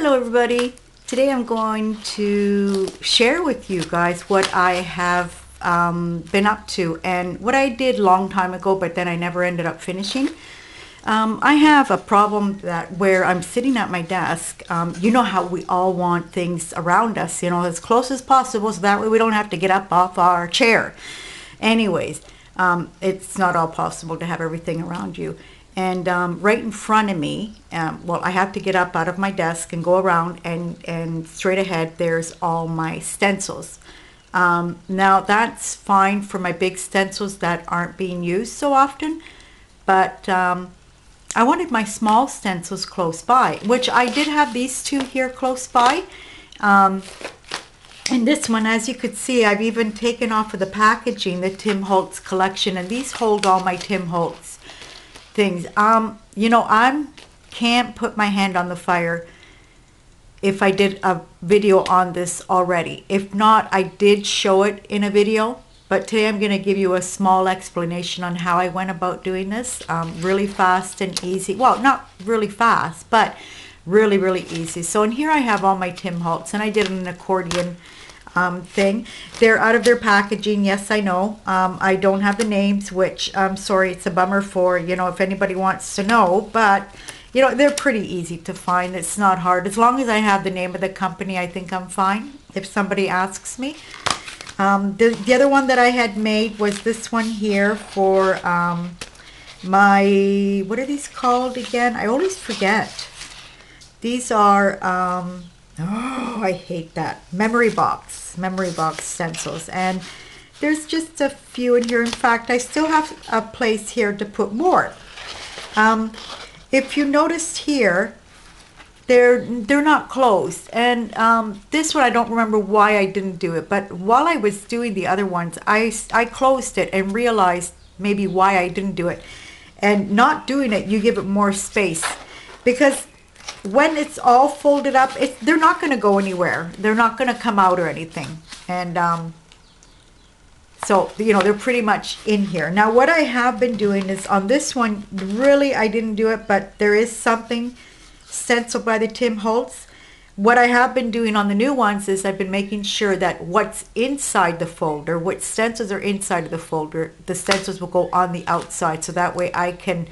Hello everybody. Today I'm going to share with you guys what I have been up to and what I did long time ago, but then I never ended up finishing. I have a problem that where I'm sitting at my desk. You know how we all want things around us, you know, as close as possible, so that way we don't have to get up off our chair. Anyways, it's not all possible to have everything around you. And right in front of me, well, I have to get up out of my desk and go around, and straight ahead there's all my stencils. Now that's fine for my big stencils that aren't being used so often, but I wanted my small stencils close by, which I did have these two here close by. And this one, as you could see, I've even taken off of the packaging, the Tim Holtz collection, and these hold all my Tim Holtz things. You know, I can't put my hand on the fire if I did a video on this already. If not, I did show it in a video, but today I'm going to give you a small explanation on how I went about doing this. Really fast and easy. Well, not really fast, but really, really easy. So in here I have all my Tim Holtz, and I did an accordion thing. They're out of their packaging. Yes, I know. I don't have the names, which I'm sorry, it's a bummer for, you know, if anybody wants to know, but you know, they're pretty easy to find. It's not hard. As long as I have the name of the company, I think I'm fine if somebody asks me. The other one that I had made was this one here for my, what are these called again? I always forget. These are oh, I hate that. Memory box stencils. And there's just a few in here. In fact, I still have a place here to put more. If you noticed here, they're not closed. And this one, I don't remember why I didn't do it. But while I was doing the other ones, I closed it and realized maybe why I didn't do it. And not doing it, you give it more space. Because when it's all folded up, they're not going to go anywhere. They're not going to come out or anything. And so, you know, they're pretty much in here. Now, what I have been doing is on this one, really, I didn't do it, but there is something stenciled by the Tim Holtz. What I have been doing on the new ones is I've been making sure that what's inside the folder, what stencils are inside of the folder, the stencils will go on the outside. So that way I can,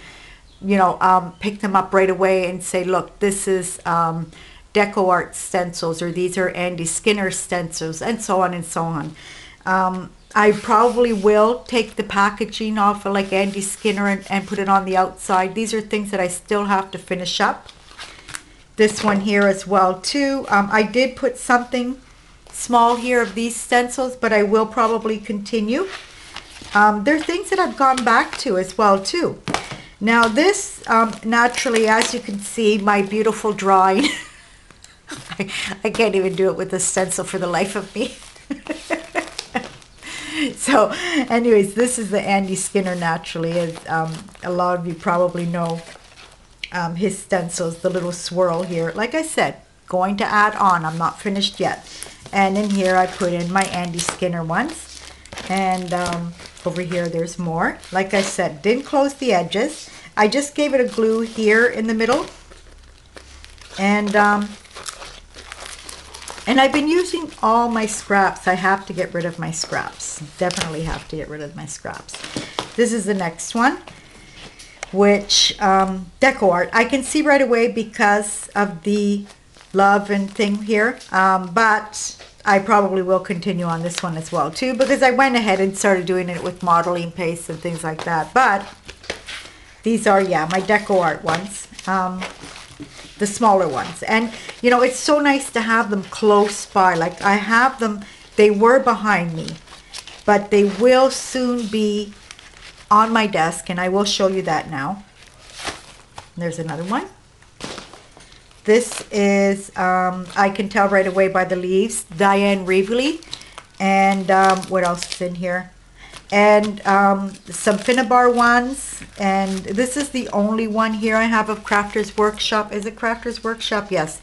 you know, pick them up right away and say, look, this is Deco Art stencils, or these are Andy Skinner stencils, and so on and so on. I probably will take the packaging off of like Andy Skinner and put it on the outside. These are things that I still have to finish up. This one here as well too. I did put something small here of these stencils, but I will probably continue. There are things that I've gone back to as well too. Now this, naturally, as you can see, my beautiful drawing. I can't even do it with a stencil for the life of me. So anyways, this is the Andy Skinner, naturally, as a lot of you probably know. His stencils, the little swirl here. Like I said, going to add on. I'm not finished yet. And in here I put in my Andy Skinner ones. And over here there's more. Like I said, didn't close the edges. I just gave it a glue here in the middle. And I've been using all my scraps. I have to get rid of my scraps. Definitely have to get rid of my scraps. This is the next one, which Deco Art. I can see right away because of the love and thing here. But I probably will continue on this one as well too, because I went ahead and started doing it with modeling paste and things like that. But these are, yeah, my Deco Art ones, the smaller ones. And you know, it's so nice to have them close by. Like I have them, they were behind me, but they will soon be on my desk, and I will show you that now. There's another one. This is, I can tell right away by the leaves, Diane Reevely. And what else is in here? And some Finnabar ones. And this is the only one here I have of Crafter's Workshop. Is it Crafter's Workshop? Yes.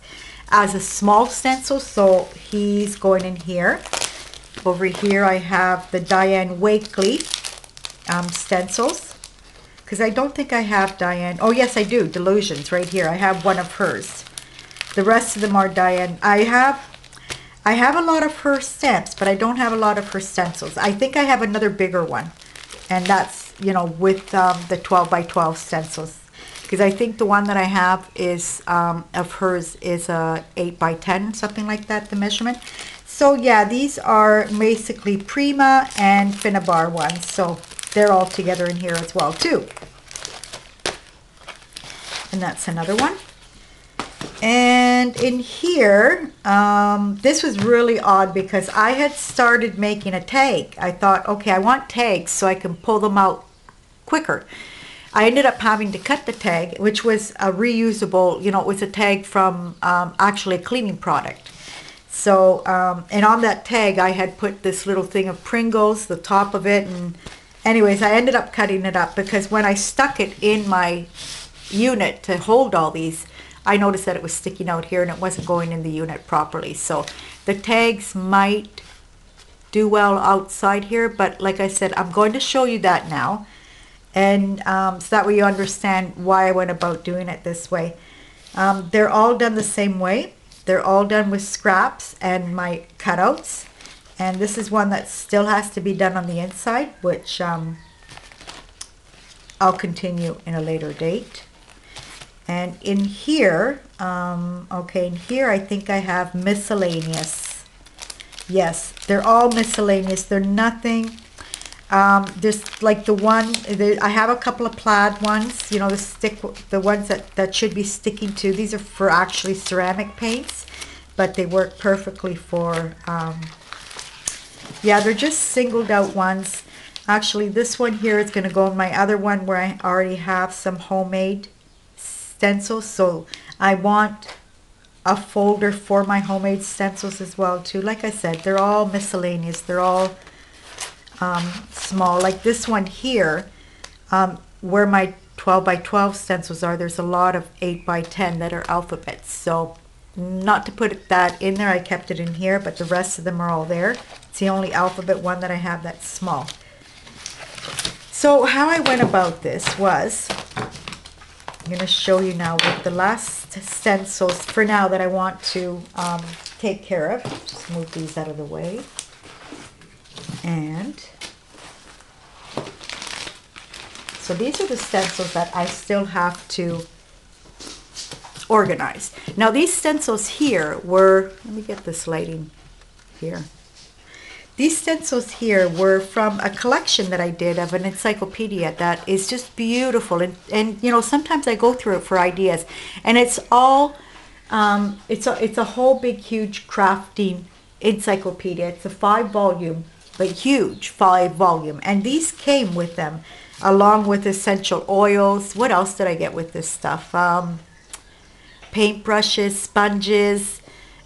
As a small stencil, so he's going in here. Over here I have the Diane Wakely stencils. because I don't think I have Diane. Oh, yes, I do. Delusions right here. I have one of hers. The rest of them are Diane. I have a lot of her stamps, but I don't have a lot of her stencils. I think I have another bigger one, and that's, you know, with the 12 by 12 stencils, because I think the one that I have is of hers is a 8 by 10, something like that, the measurement. So yeah, these are basically Prima and Finnabar ones, so they're all together in here as well too. And that's another one. And in here, this was really odd because I had started making a tag. I thought, okay, I want tags so I can pull them out quicker. I ended up having to cut the tag, which was a reusable, you know, it was a tag from actually a cleaning product. So, and on that tag, I had put this little thing of Pringles, the top of it. And anyways, I ended up cutting it up because when I stuck it in my unit to hold all these, I noticed that it was sticking out here and it wasn't going in the unit properly. So the tags might do well outside here, but like I said, I'm going to show you that now. And so that way you understand why I went about doing it this way. They're all done the same way. They're all done with scraps and my cutouts. And this is one that still has to be done on the inside, which I'll continue in a later date. And in here, okay, in here I think I have miscellaneous. Yes, they're all miscellaneous. They're nothing. There's like the one, I have a couple of plaid ones, you know, the ones that should be sticking to. These are for actually ceramic paints, but they work perfectly for, yeah, they're just singled out ones. Actually, this one here is going to go in my other one where I already have some homemade stencils, so I want a folder for my homemade stencils as well too. Like I said, they're all miscellaneous. They're all small. Like this one here, where my 12 by 12 stencils are, there's a lot of 8 by 10 that are alphabets. So not to put that in there, I kept it in here, but the rest of them are all there. It's the only alphabet one that I have that's small. So how I went about this was, I'm going to show you now with the last stencils for now that I want to take care of. Just move these out of the way. And so these are the stencils that I still have to organize. Now these stencils here were, let me get this lighting here. These stencils here were from a collection that I did of an encyclopedia that is just beautiful. And you know, sometimes I go through it for ideas. And it's all, it's a whole big, huge crafting encyclopedia. It's a 5-volume, but huge 5-volume. And these came with them, along with essential oils. What else did I get with this stuff? Paintbrushes, sponges.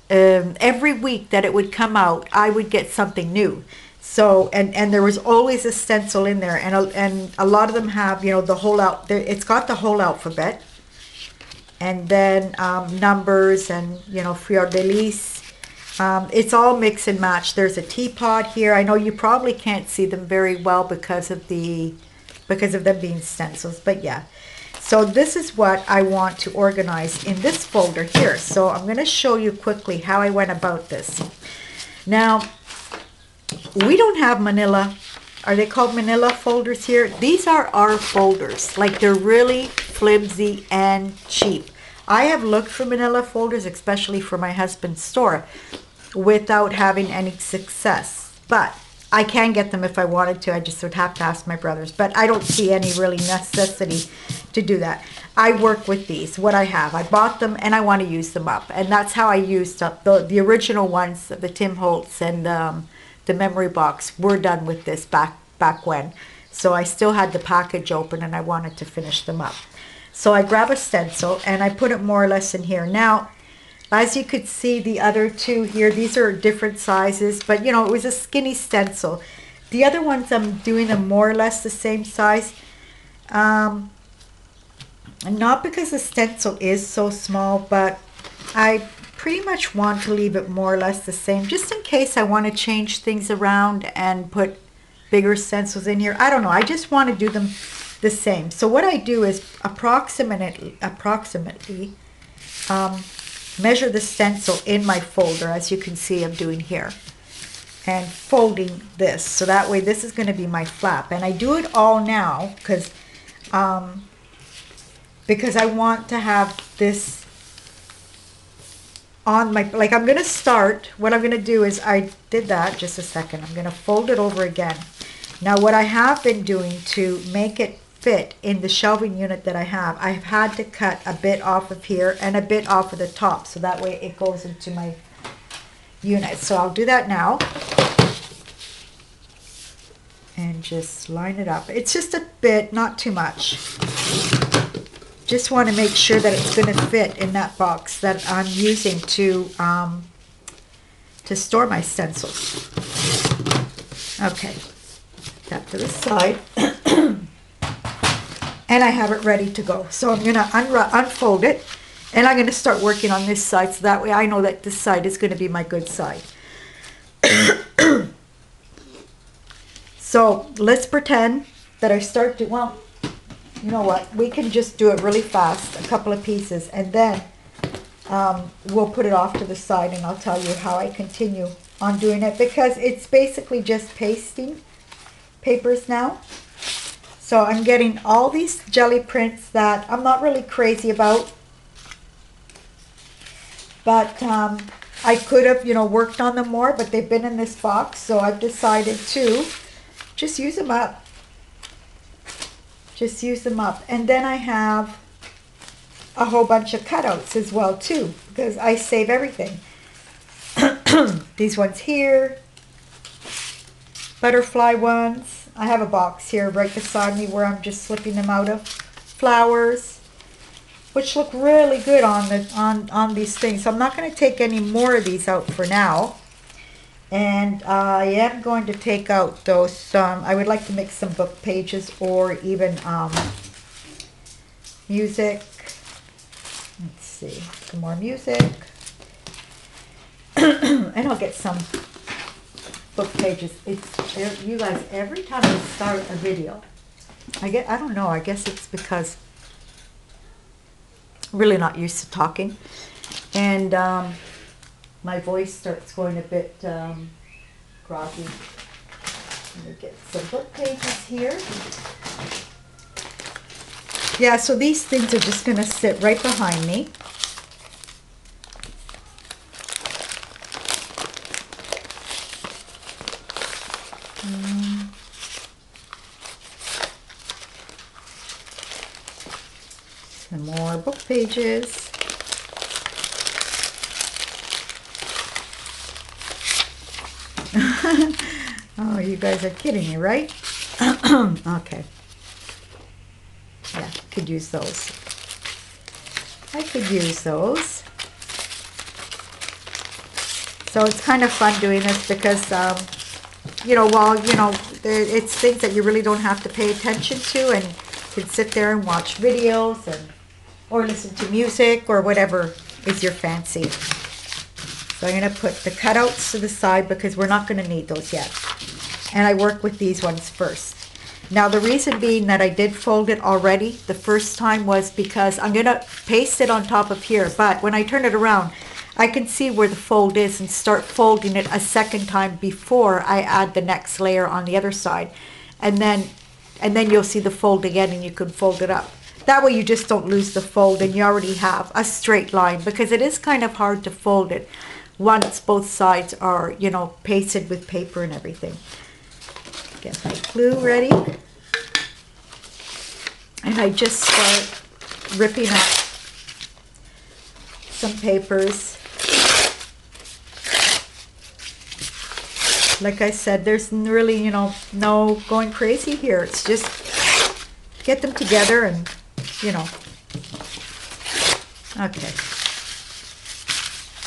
Every week that it would come out, I would get something new. So, and there was always a stencil in there, and a lot of them have, you know, the whole it's got the whole alphabet, and then numbers and, you know, fleur de lis. It's all mix and match. There's a teapot here. I know you probably can't see them very well because of them being stencils, but yeah. So this is what I want to organize in this folder here. So I'm going to show you quickly how I went about this. Now, we don't have manila. Are they called manila folders here? These are our folders. Like, they're really flimsy and cheap. I have looked for manila folders, especially for my husband's store, without having any success. But I can get them if I wanted to. I just would have to ask my brothers. But I don't see any really necessity to do that. I work with these, what I have. I bought them and I want to use them up. And that's how I used up the original ones, the Tim Holtz and the memory box were done with this back when. So I still had the package open and I wanted to finish them up. So I grab a stencil and I put it more or less in here. Now, as you could see, the other two here, these are different sizes, but you know, it was a skinny stencil. The other ones, I'm doing them more or less the same size. Not because the stencil is so small, but I pretty much want to leave it more or less the same, just in case I want to change things around and put bigger stencils in here. I don't know, I just want to do them the same. So what I do is approximately measure the stencil in my folder, as you can see I'm doing here, and folding this. So that way this is going to be my flap. And I do it all now because I want to have this on my, like I'm going to start, what I'm going to do is, I did that, just a second, I'm going to fold it over again. Now what I have been doing to make it fit in the shelving unit that I've had to cut a bit off of here and a bit off of the top, so that way it goes into my unit. So I'll do that now and just line it up. It's just a bit, not too much. Just want to make sure that it's going to fit in that box that I'm using to store my stencils. Okay, that to the side. And I have it ready to go. So I'm going to unfold it, and I'm going to start working on this side, so that way I know that this side is going to be my good side. So let's pretend that I start to, well, you know what, we can just do it really fast, a couple of pieces, and then we'll put it off to the side, and I'll tell you how I continue on doing it, because it's basically just pasting papers now. So I'm getting all these jelly prints that I'm not really crazy about, but I could have, you know, worked on them more, but they've been in this box, so I've decided to just use them up. Just use them up. And then I have a whole bunch of cutouts as well too, because I save everything. These ones here, butterfly ones. I have a box here right beside me where I'm just slipping them out of. Flowers, which look really good on these things. So I'm not going to take any more of these out for now. And I am going to take out those, I would like to make some book pages, or even music. Let's see, some more music. And I'll get some book pages. It's, you guys, every time I start a video, I don't know, I guess it's because I'm really not used to talking. And my voice starts going a bit groggy. Let me get some book pages here. Yeah, so these things are just going to sit right behind me. Some more book pages. Oh, you guys are kidding me, right? Okay. Yeah, could use those. I could use those. So it's kind of fun doing this because, you know, it's things that you really don't have to pay attention to, and you can sit there and watch videos or listen to music or whatever is your fancy. So I'm going to put the cutouts to the side because we're not going to need those yet. And I work with these ones first. Now the reason being that I did fold it already the first time was because I'm going to paste it on top of here. But when I turn it around, I can see where the fold is and start folding it a second time before I add the next layer on the other side. And then you'll see the fold again, and you can fold it up. That way you just don't lose the fold, and you already have a straight line, because it is kind of hard to fold it once both sides are, you know, pasted with paper and everything. Get my glue ready. And I just start ripping up some papers. Like I said, there's really, you know, no going crazy here. It's just get them together and, you know. Okay.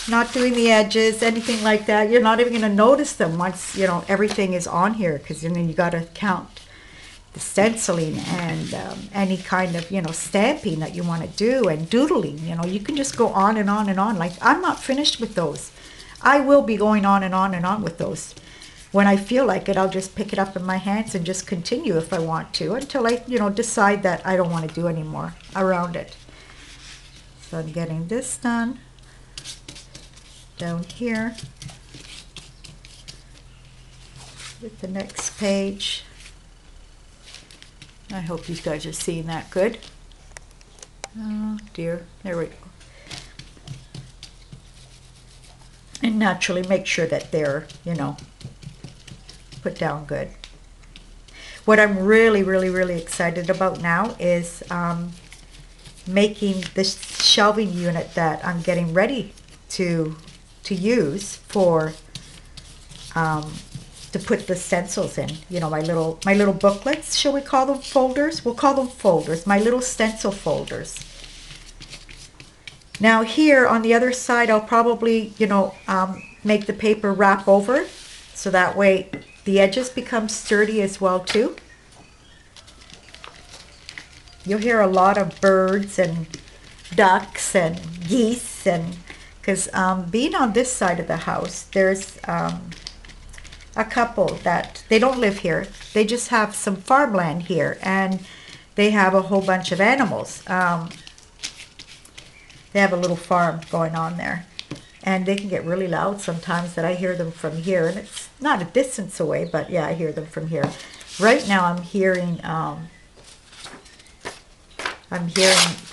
Not doing the edges, anything like that. You're not even going to notice them once, you know, everything is on here, because then you got to count the stenciling and any kind of, you know, stamping that you want to do, and doodling. You know, you can just go on and on and on. Like, I'm not finished with those. I will be going on and on and on with those. When I feel like it, I'll just pick it up in my hands and just continue if I want to, until I, you know, decide that I don't want to do any more around it. So I'm getting this done. down here with the next page. I hope you guys are seeing that good. Oh dear, there we go. And naturally make sure that they're, you know, put down good. What I'm really excited about now is making this shelving unit that I'm getting ready to use for to put the stencils in. You know, my little booklets. Shall we call them folders? We'll call them folders. My little stencil folders. Now here on the other side, I'll probably, you know, make the paper wrap over, so that way the edges become sturdy as well too. You'll hear a lot of birds and ducks and geese, and because being on this side of the house, there's a couple that they don't live here. They just have some farmland here, and they have a whole bunch of animals. They have a little farm going on there, and they can get really loud sometimes that I hear them from here, and it's not a distance away, but yeah, I hear them from here. Right now I'm hearing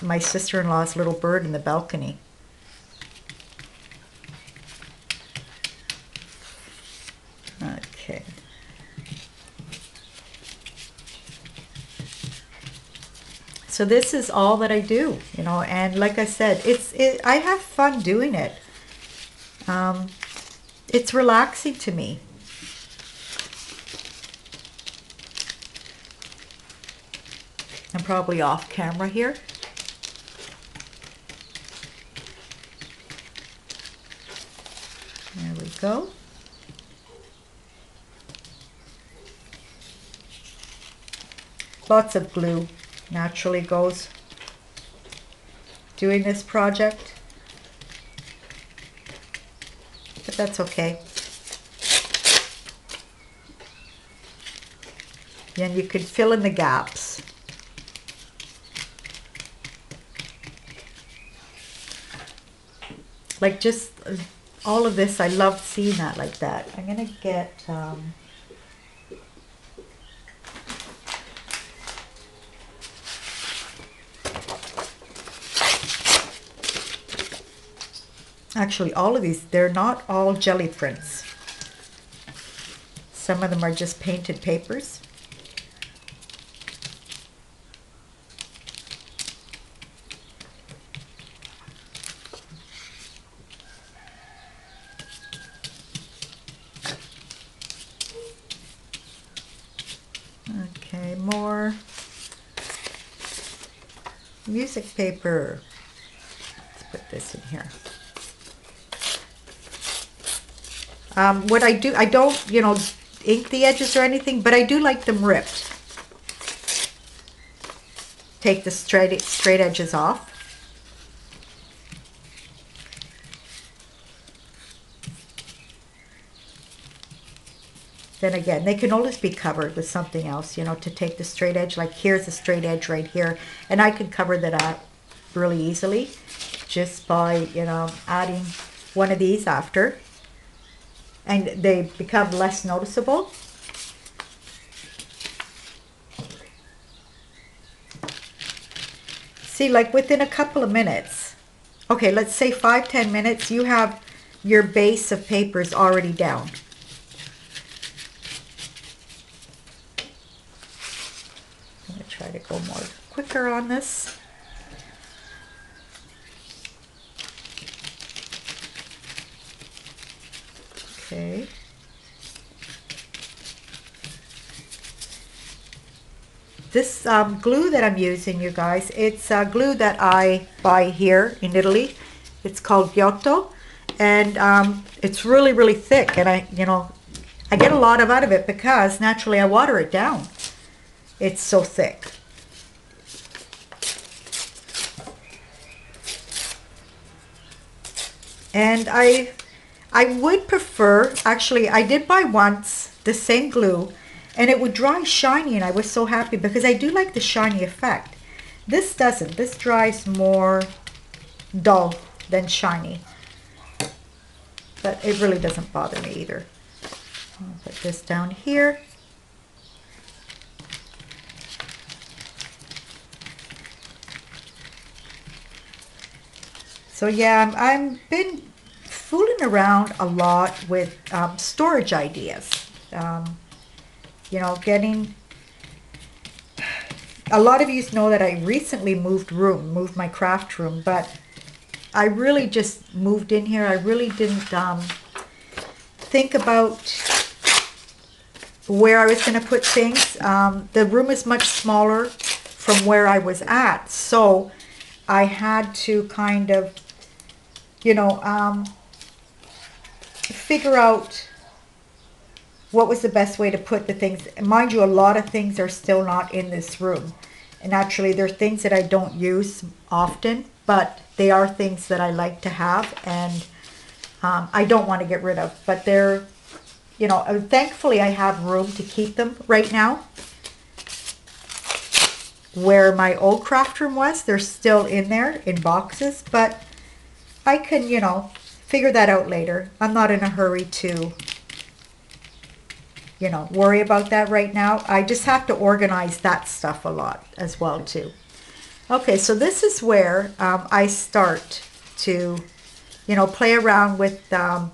my sister-in-law's little bird in the balcony. Okay. So this is all that I do, you know, and like I said, I have fun doing it. It's relaxing to me. I'm probably off camera here. There we go. Lots of glue naturally goes doing this project, but that's okay. And you can fill in the gaps. Like just all of this, I love seeing that like that. I'm gonna get actually, all of these, they're not all jelly prints. Some of them are just painted papers. Okay, more music paper. Let's put this in here. What I do, I don't, you know, ink the edges or anything, but I do like them ripped. Take the straight edges off. Then again, they can always be covered with something else, you know, to take the straight edge. Like here's a straight edge right here, and I could cover that up really easily just by, you know, adding one of these after. And they become less noticeable. See, like within a couple of minutes, okay, let's say 5-10 minutes, you have your base of papers already down. I'm going to try to go more quicker on this. Okay. This glue that I'm using, you guys, it's glue that I buy here in Italy. It's called Giotto, and it's really thick, and I get a lot out of it because naturally I water it down. It's so thick. And I would prefer, actually, I did buy once the same glue, and it would dry shiny, and I was so happy because I do like the shiny effect. This doesn't. This dries more dull than shiny. but it really doesn't bother me either. I'll put this down here. So yeah, I've been fooling around a lot with storage ideas. You know, getting... A lot of you know that I recently moved my craft room, but I really just moved in here. I really didn't think about where I was going to put things. The room is much smaller from where I was at, so I had to kind of, you know, figure out what was the best way to put the things. Mind you, a lot of things are still not in this room. And actually, they're things that I don't use often, but they are things that I like to have, and I don't want to get rid of. But they're, you know, thankfully I have room to keep them right now. Where my old craft room was, they're still in there in boxes, but I can, you know, figure that out later. I'm not in a hurry to, you know, worry about that right now. I just have to organize that stuff a lot as well too. Okay, so this is where I start to, you know, play around with the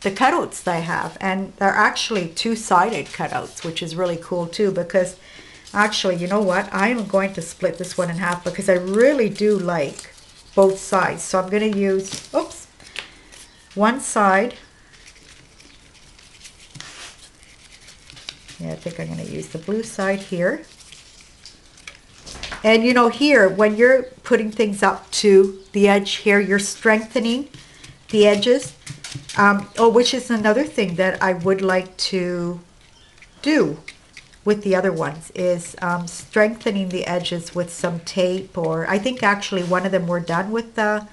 cutouts that I have. And they're actually two-sided cutouts, which is really cool too, because actually, you know what? I'm going to split this one in half because I really do like both sides. So I'm going to use, oops, one side. Yeah, I think I'm going to use the blue side here. And you know, here, when you're putting things up to the edge here, you're strengthening the edges. Oh, which is another thing that I would like to do with the other ones is strengthening the edges with some tape, or I think actually one of them were done with not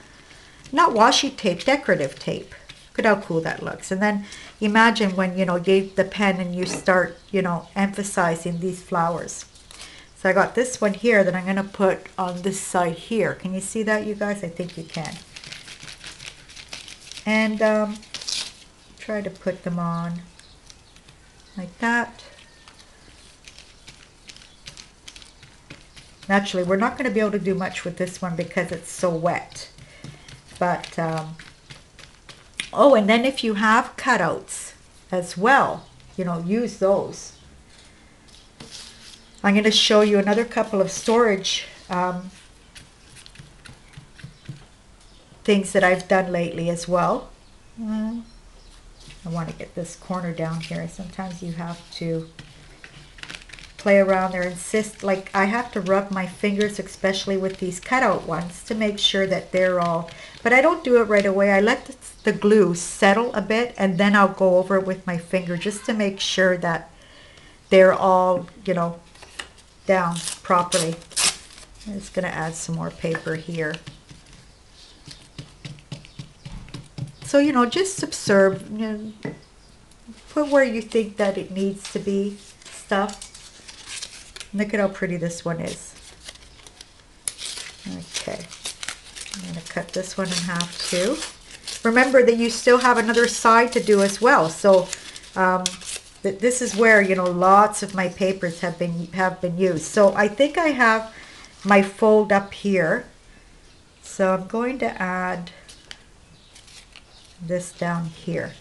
washi tape, decorative tape. Look at how cool that looks. And then imagine when, you know, you get the pen and you start, you know, emphasizing these flowers. So I got this one here that I'm going to put on this side here. Can you see that, you guys? I think you can. And try to put them on like that. Naturally, we're not going to be able to do much with this one because it's so wet. But, oh, and then if you have cutouts as well, you know, use those. I'm going to show you another couple of storage things that I've done lately as well. I want to get this corner down here. Sometimes you have to play around there, insist, like I have to rub my fingers, especially with these cutout ones, to make sure that they're all, but I don't do it right away. I let the glue settle a bit and then I'll go over it with my finger just to make sure that they're all, you know, down properly. I'm just going to add some more paper here. So, you know, just observe, you know, put where you think that it needs to be stuff. Look at how pretty this one is. Okay, I'm going to cut this one in half too. Remember that you still have another side to do as well. So this is where, you know, lots of my papers have been used. So I think I have my fold up here. So I'm going to add this down here.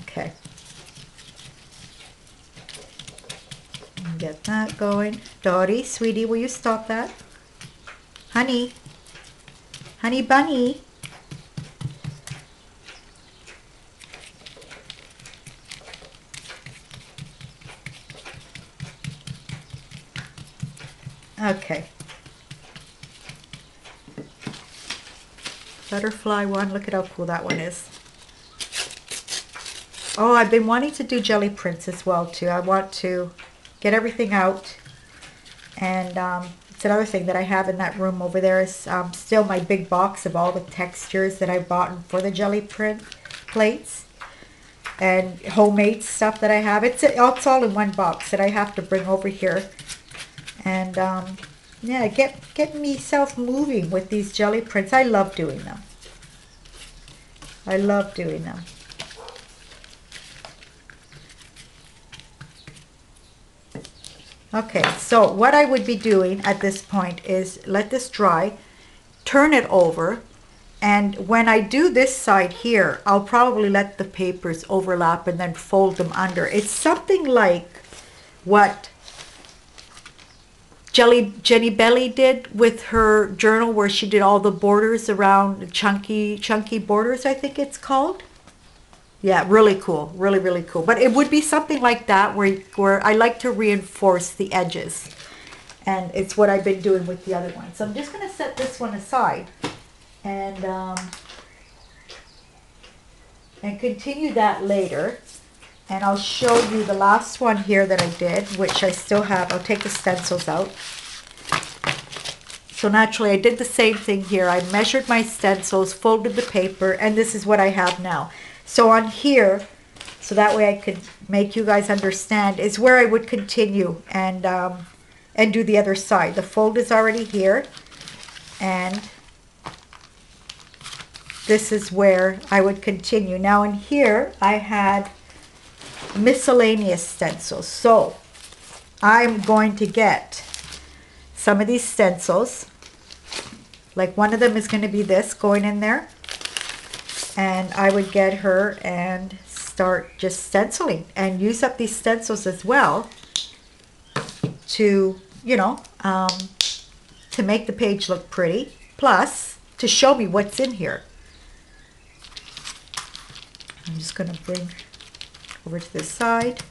Okay. Get that going. Dottie, sweetie, will you stop that? Honey. Honey bunny. Okay. Butterfly one. Look at how cool that one is. Oh, I've been wanting to do jelly prints as well too. I want to get everything out, and it's another thing that I have in that room over there is still my big box of all the textures that I bought for the jelly print plates and homemade stuff that I have. It's all in one box that I have to bring over here, and yeah, get myself moving with these jelly prints. I love doing them. I love doing them. Okay, so what I would be doing at this point is let this dry, turn it over, and when I do this side here, I'll probably let the papers overlap and then fold them under. It's something like what Jenny Belly did with her journal, where she did all the borders around, chunky borders, I think it's called. Yeah, really cool, really, really cool. But it would be something like that where I like to reinforce the edges. And it's what I've been doing with the other one. So I'm just going to set this one aside and continue that later. And I'll show you the last one here that I did, which I still have. I'll take the stencils out. So naturally, I did the same thing here. I measured my stencils, folded the paper, and this is what I have now. So on here, so that way I could make you guys understand, is where I would continue and do the other side. The fold is already here, and this is where I would continue. Now in here, I had miscellaneous stencils. So I'm going to get some of these stencils. Like one of them is going to be this going in there. And I would get her and start just stenciling and use up these stencils as well to, you know, to make the page look pretty, plus to show me what's in here. I'm just going to bring over to this side.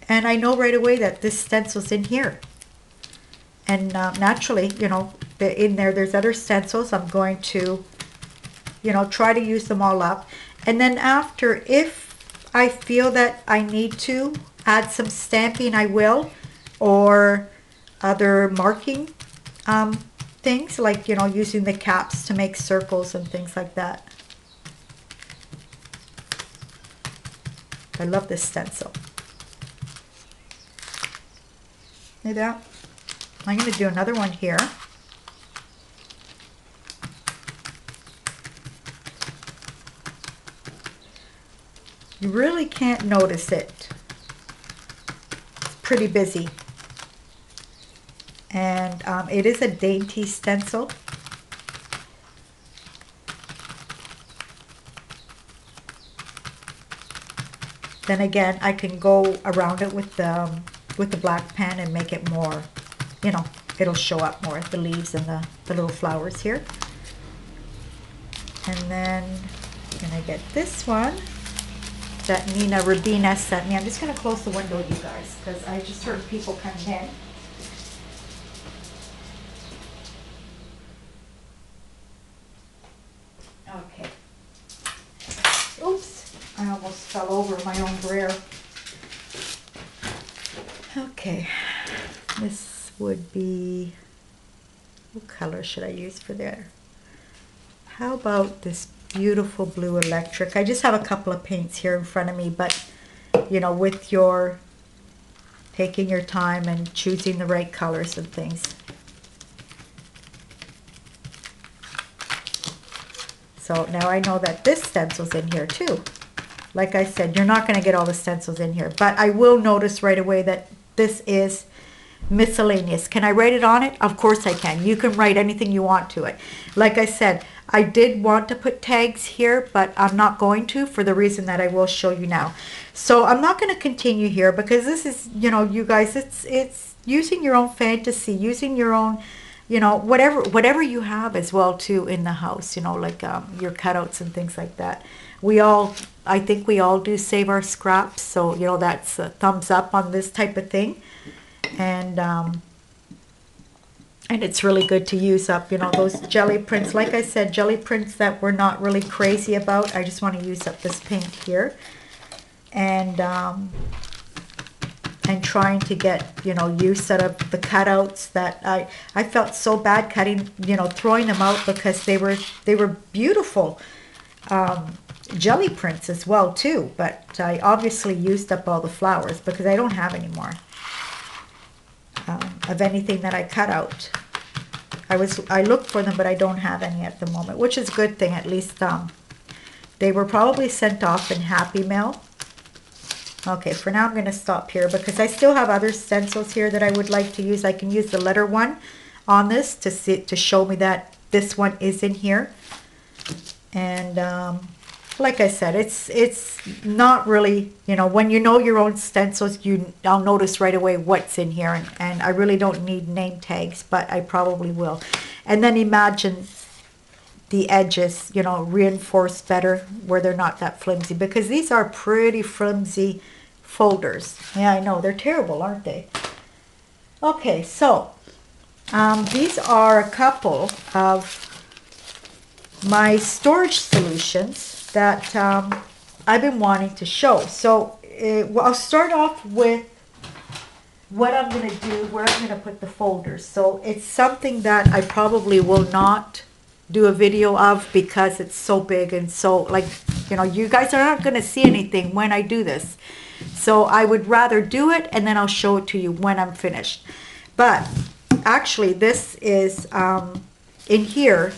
And I know right away that this stencil's in here. And naturally, you know, in there, there's other stencils. I'm going to, you know, try to use them all up. And then after, if I feel that I need to add some stamping, I will, or other marking things, like, you know, using the caps to make circles and things like that. I love this stencil. See that? I'm going to do another one here. You really can't notice it. It's pretty busy. And it is a dainty stencil. Then again, I can go around it with the black pen and make it more, you know, it'll show up more, the leaves and the little flowers here. And then I'm gonna get this one that Nina Rabina sent me. I'm just gonna close the window, you guys, because I just heard people coming in. Okay. Oops, I almost fell over my own brayer. Okay, this would be, what color should I use for there? How about this beautiful blue electric? I just have a couple of paints here in front of me, but you know, with your taking your time and choosing the right colors and things. So now I know that this stencil's in here too. Like I said, you're not going to get all the stencils in here, but I will notice right away that this is miscellaneous. Can I write it on it? Of course I can. You can write anything you want to it. Like I said, I did want to put tags here, but I'm not going to, for the reason that I will show you now. So I'm not going to continue here, because this is, you know, you guys, it's using your own fantasy, using your own, you know, whatever you have as well too in the house, you know, like your cutouts and things like that. I think we all do save our scraps, so you know, that's a thumbs up on this type of thing. And it's really good to use up, you know, those jelly prints. Like I said, jelly prints that we're not really crazy about. I just want to use up this paint here, and trying to get, you know, use out of the cutouts that I felt so bad cutting, you know, throwing them out, because they were beautiful jelly prints as well too. But I obviously used up all the flowers because I don't have any more of anything that I cut out I looked for them, but I don't have any at the moment, which is a good thing. At least they were probably sent off in Happy Mail. Okay, for now I'm going to stop here because I still have other stencils here that I would like to use. I can use the letter one on this to show me that this one is in here. And like I said, it's not really, you know, when you know your own stencils, I'll notice right away what's in here, and I really don't need name tags, but I probably will. And then imagine the edges, you know, reinforced better where they're not that flimsy, because these are pretty flimsy folders. Yeah, I know, they're terrible, aren't they? Okay, so these are a couple of my storage solutions that I've been wanting to show. So well, I'll start off with what I'm going to do, where I'm going to put the folders. So it's something that I probably will not do a video of because it's so big and so, like, you know, you guys are not going to see anything when I do this. So I would rather do it and then I'll show it to you when I'm finished. But actually this is in here.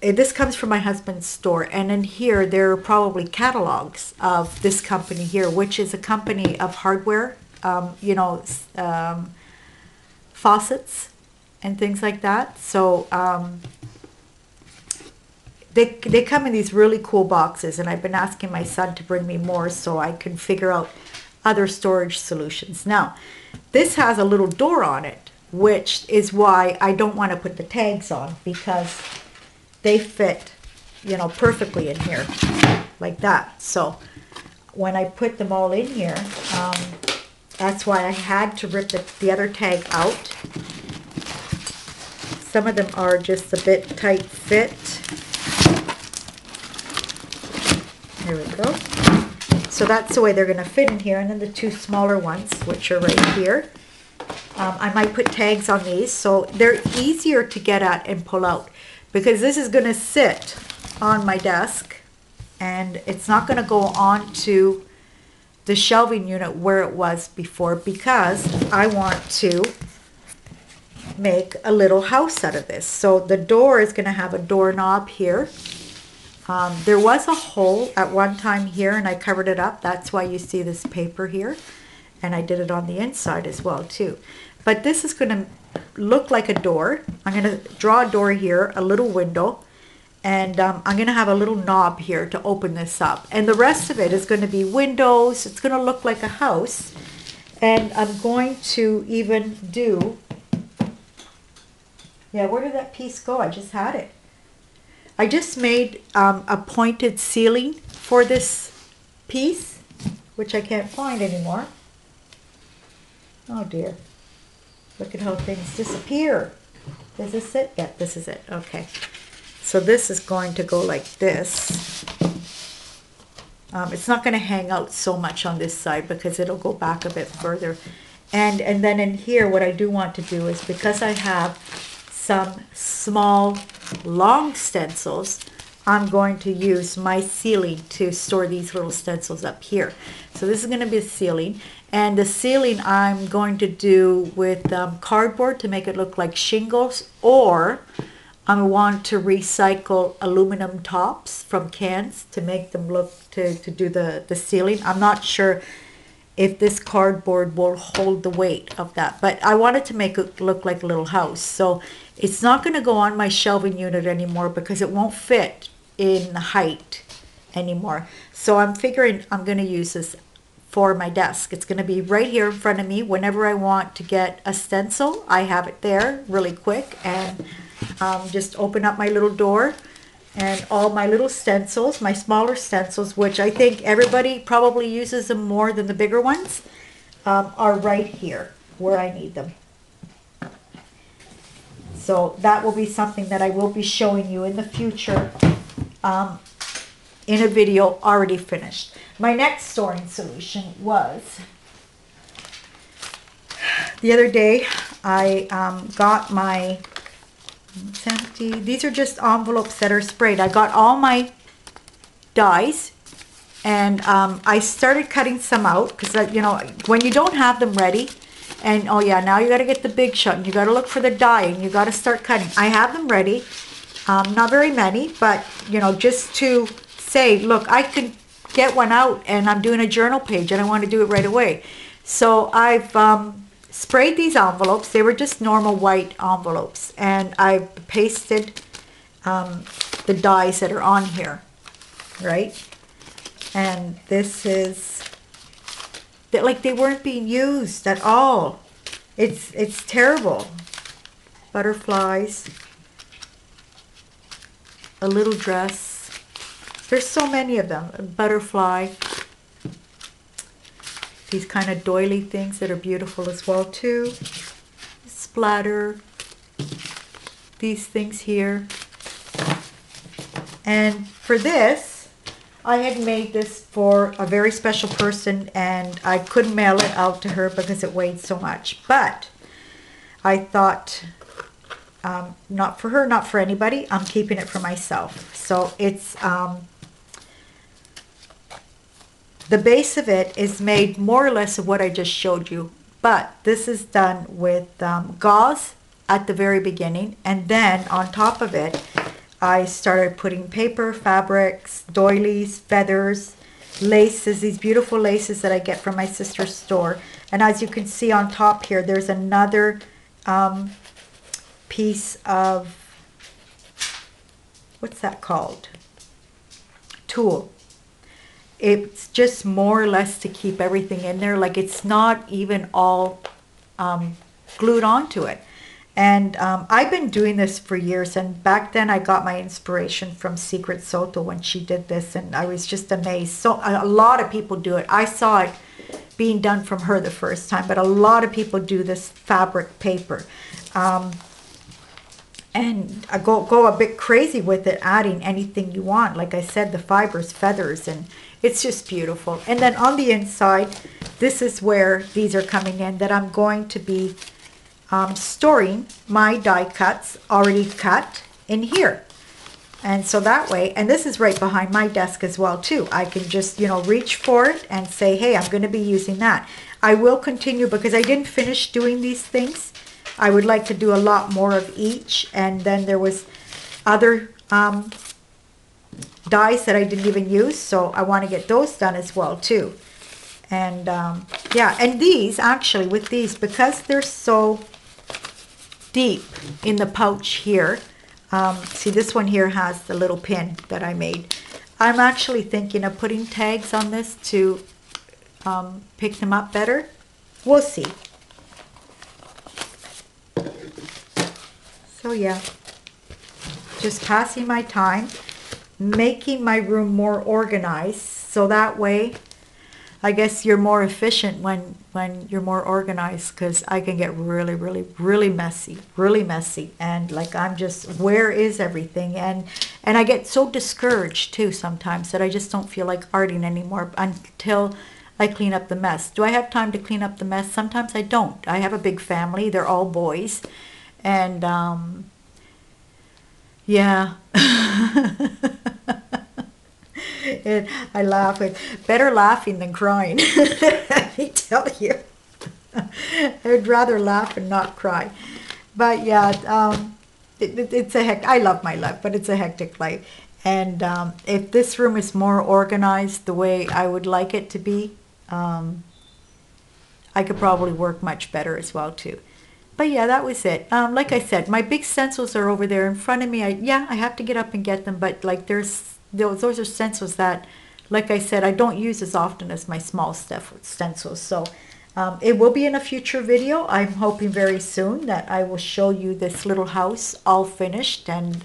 This comes from my husband's store, and in here there are probably catalogs of this company here, which is a company of hardware, you know, faucets and things like that. So they come in these really cool boxes, and I've been asking my son to bring me more so I can figure out other storage solutions. Now, this has a little door on it, which is why I don't want to put the tags on, because they fit, you know, perfectly in here like that. So when I put them all in here, that's why I had to rip the other tag out. Some of them are just a bit tight fit. There we go. So that's the way they're going to fit in here. And then the two smaller ones, which are right here. I might put tags on these so they're easier to get at and pull out, because this is going to sit on my desk and it's not going to go on to the shelving unit where it was before, because I want to make a little house out of this. So the door is going to have a doorknob here. There was a hole at one time here and I covered it up. That's why you see this paper here. And I did it on the inside as well too. But this is going to look like a door. I'm going to draw a door here, a little window, and I'm going to have a little knob here to open this up. And the rest of it is going to be windows. It's going to look like a house. And I'm going to even do, yeah, where did that piece go? I just had it. I just made a pointed ceiling for this piece, which I can't find anymore. Oh dear. Look at how things disappear. Is this it? Yeah, this is it. Okay. So this is going to go like this. It's not going to hang out so much on this side because it'll go back a bit further. And then in here, what I do want to do is, because I have some small, long stencils, I'm going to use my ceiling to store these little stencils up here. So this is going to be a ceiling. And the ceiling I'm going to do with cardboard to make it look like shingles, or I want to recycle aluminum tops from cans to make them look, to do the ceiling. I'm not sure if this cardboard will hold the weight of that, but I wanted to make it look like a little house. So it's not going to go on my shelving unit anymore because it won't fit in the height anymore. So I'm figuring I'm going to use this for my desk. It's going to be right here in front of me. Whenever I want to get a stencil, I have it there really quick, and just open up my little door, and all my little stencils, my smaller stencils, which I think everybody probably uses them more than the bigger ones, are right here where I need them. So that will be something that I will be showing you in the future in a video already finished. My next storing solution was, the other day I got my, it's empty. These are just envelopes that are sprayed. I got all my dies, and I started cutting some out because, you know, when you don't have them ready, And oh yeah, now you got to get the big shot, and you got to look for the die, and you got to start cutting. I have them ready, not very many, but you know, just to say, look, I could get one out, and I'm doing a journal page, and I want to do it right away. So I've sprayed these envelopes. They were just normal white envelopes, and I've pasted the dies that are on here, right? And this is, like, they weren't being used at all. It's terrible. Butterflies, a little dress. There's so many of them. A butterfly. These kind of doily things that are beautiful as well too. Splatter. These things here. And for this, I had made this for a very special person, and I couldn't mail it out to her because it weighed so much. But I thought, not for her, not for anybody. I'm keeping it for myself. So it's, the base of it is made more or less of what I just showed you. But this is done with gauze at the very beginning. And then on top of it, I started putting paper, fabrics, doilies, feathers, laces, these beautiful laces that I get from my sister's store. And as you can see on top here, there's another piece of, what's that called? Tulle. It's just more or less to keep everything in there. Like, it's not even all glued onto it. And I've been doing this for years, and back then I got my inspiration from Secret Soto when she did this, and I was just amazed. So a lot of people do it. I saw it being done from her the first time, but a lot of people do this fabric paper. And I go a bit crazy with it, adding anything you want. Like I said, the fibers, feathers, and it's just beautiful. And then on the inside, this is where these are coming in, that I'm going to be storing my die cuts already cut in here. And so that way, and this is right behind my desk as well too. I can just, you know, reach for it and say, hey, I'm going to be using that. I will continue because I didn't finish doing these things. I would like to do a lot more of each. And then there was other dies that I didn't even use, so I want to get those done as well too. And yeah, and these actually, with these, because they're so deep in the pouch here, see, this one here has the little pin that I made. I'm actually thinking of putting tags on this to pick them up better. We'll see. So yeah, just passing my time, making my room more organized, so that way I guess you're more efficient when you're more organized, because I can get really messy, and like, I'm just, where is everything? And I get so discouraged too sometimes that I just don't feel like arting anymore until I clean up the mess. Do I have time to clean up the mess? Sometimes I don't. I have a big family. They're all boys. And yeah. And I laugh. It's better laughing than crying. Let me tell you. I'd rather laugh and not cry. But yeah, it's a hectic. I love my life, but it's a hectic life. And if this room is more organized the way I would like it to be, I could probably work much better as well too. But yeah, that was it. Like I said, my big stencils are over there in front of me. I have to get up and get them, but like, those are stencils that, like I said, I don't use as often as my small stencils. So it will be in a future video. I'm hoping very soon that I will show you this little house all finished. And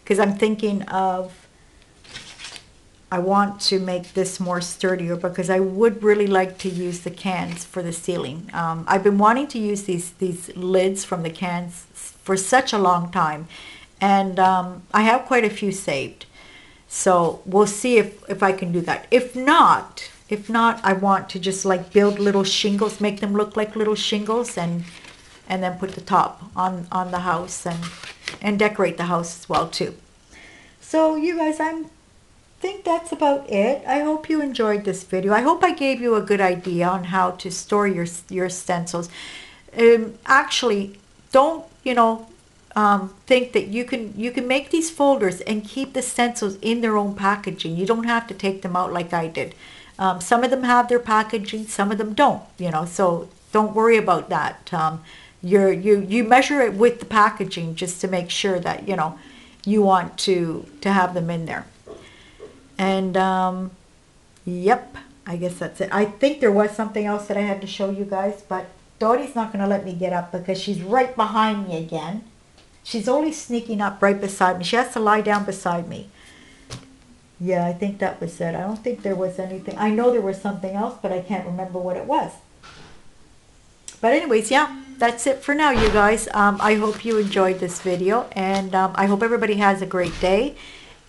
because I'm thinking of, I want to make this more sturdier, because I would really like to use the cans for the ceiling. I've been wanting to use these lids from the cans for such a long time, and I have quite a few saved. So we'll see if I can do that. If not, I want to just like build little shingles, make them look like little shingles, and then put the top on the house and decorate the house as well too. So you guys, think that's about it. I hope you enjoyed this video. I hope I gave you a good idea on how to store your stencils. Actually, don't, think that you can make these folders and keep the stencils in their own packaging. You don't have to take them out like I did. Some of them have their packaging, some of them don't, so don't worry about that. You measure it with the packaging just to make sure that, you want to have them in there. And yep, I guess that's it. I think there was something else that I had to show you guys, but Dottie's not going to let me get up because she's right behind me again. She's only sneaking up right beside me. She has to lie down beside me. Yeah, I think that was it. I don't think there was anything. I know there was something else, but I can't remember what it was. But anyways, yeah, that's it for now, you guys. I hope you enjoyed this video, and I hope everybody has a great day.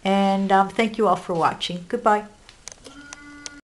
And thank you all for watching. Goodbye.